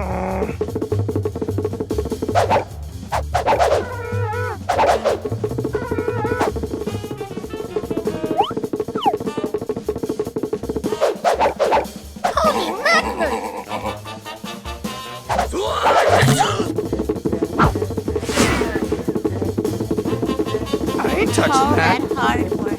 I ain't touching All that. that hard work.